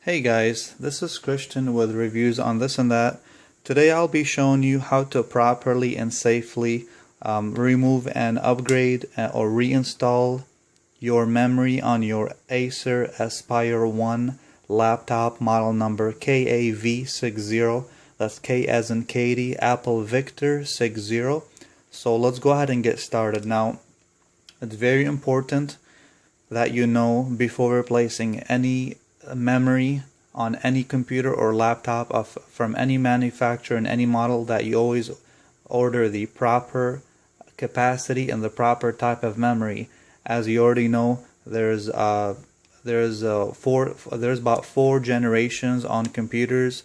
Hey guys, this is Christian with reviews on this and that. Today I'll be showing you how to properly and safely remove and upgrade or reinstall your memory on your Acer Aspire 1 laptop model number Kav60. That's K as in Katie, Apple Victor 60. So let's go ahead and get started. Now, it's very important that you know before replacing any memory on any computer or laptop from any manufacturer and any model that you always order the proper capacity and the proper type of memory. As you already know, there's about 4 generations on computers,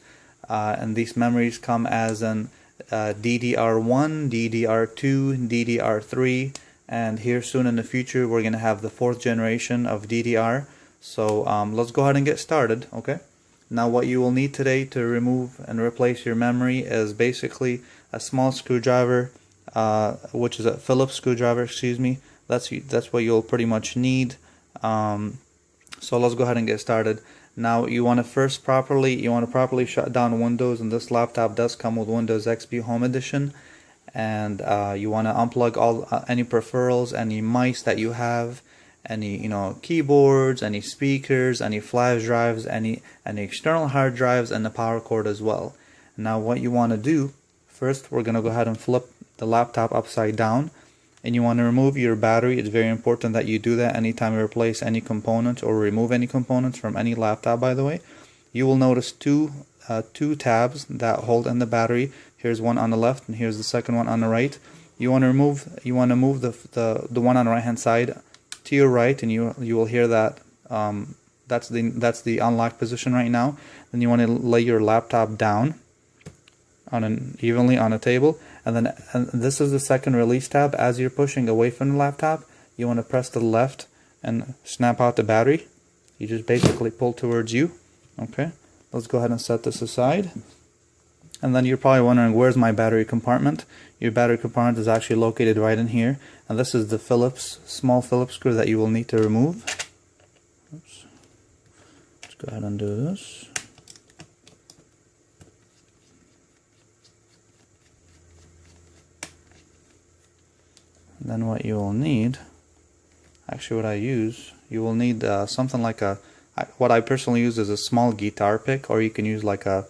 and these memories come as an DDR1, DDR2, DDR3, and here soon in the future we're going to have the 4th generation of DDR. So let's go ahead and get started. Okay, now what you will need today to remove and replace your memory is basically a small screwdriver, which is a Phillips screwdriver, excuse me. That's what you'll pretty much need. So let's go ahead and get started. Now you want to properly shut down Windows, and this laptop does come with Windows XP Home Edition. And you want to unplug any peripherals, any mice that you have, any keyboards, any speakers, any flash drives, any external hard drives, and the power cord as well. Now what you want to do first, we're going to go ahead and flip the laptop upside down, and you want to remove your battery. It's very important that you do that anytime you replace any components or remove any components from any laptop. By the way, you will notice two tabs that hold in the battery. Here's one on the left, and here's the second one on the right. You want to move the one on the right hand side to your right, and you will hear that that's the unlock position right now. Then you want to lay your laptop down evenly on a table, and this is the second release tab. As you're pushing away from the laptop, you want to press to the left and snap out the battery. You just basically pull towards you. Okay, let's go ahead and set this aside. And then you're probably wondering, where's my battery compartment? Your battery compartment is actually located right in here, and this is the small Phillips screw that you will need to remove. Oops. Let's go ahead and do this. And then what you will need, you will need something like what I personally use is a small guitar pick, or you can use like a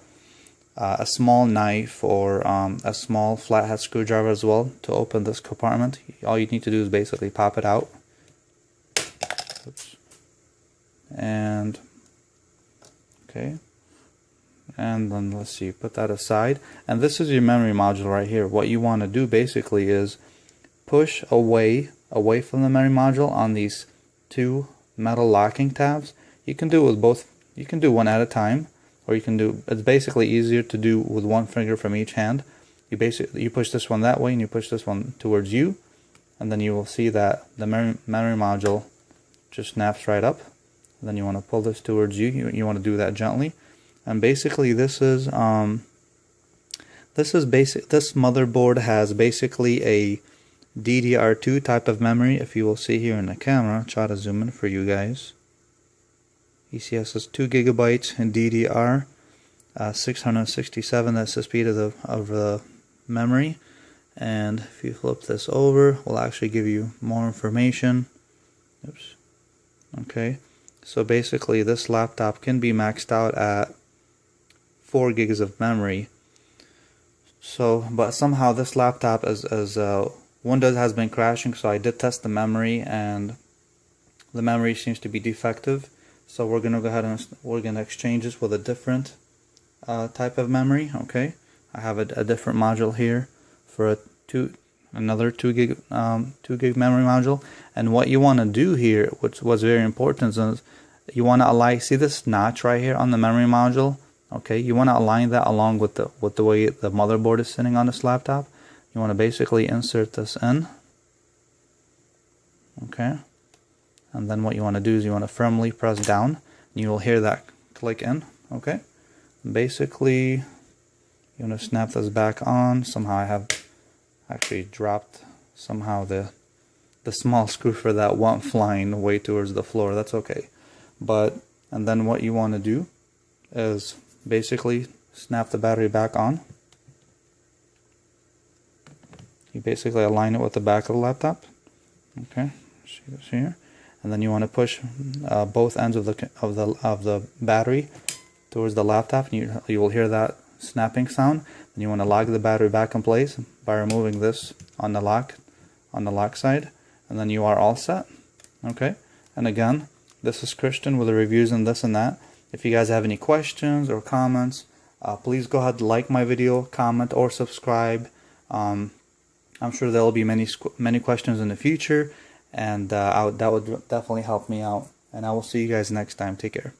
small knife or a small flathead screwdriver as well to open this compartment. All you need to do is basically pop it out. Oops. And okay, and then let's see, put that aside. And this is your memory module right here. What you want to do basically is push away from the memory module on these 2 metal locking tabs. You can do it with both. You can do one at a time, or it's basically easier to do with one finger from each hand. You push this one that way, and you push this one towards you, and then you will see that the memory module just snaps right up. And then you want to pull this towards you. You want to do that gently. And basically this motherboard has basically a DDR2 type of memory. If you will see here in the camera, try to zoom in for you guys. ECS is 2 gigabytes in DDR, 667. That's the speed of the memory. And if you flip this over, we'll actually give you more information. Oops. Okay. So basically, this laptop can be maxed out at 4 gigs of memory. But somehow this laptop, as Windows has been crashing, so I did test the memory, and the memory seems to be defective. So we're gonna go ahead and we're gonna exchange this with a different type of memory. Okay, I have a different module here for another 2 gig memory module. And what you want to do here, which was very important, is you want to align. See this notch right here on the memory module? Okay, you want to align that along with the way the motherboard is sitting on this laptop. You want to basically insert this in. Okay. And then what you want to do is you want to firmly press down, and you will hear that click in. Okay. Basically, you want to snap this back on. Somehow I have actually dropped somehow the small screw for that one flying way towards the floor. That's okay. And then what you want to do is basically snap the battery back on. You basically align it with the back of the laptop. Okay, see this here, and then you want to push both ends of the battery towards the laptop, and you will hear that snapping sound. Then you want to lock the battery back in place by removing this on the lock side, and then you are all set. Okay, and again, this is Christian with the reviews and this and that. If you guys have any questions or comments, please go ahead and like my video, comment, or subscribe. I'm sure there will be many questions in the future, and that would definitely help me out. And I will see you guys next time. Take care.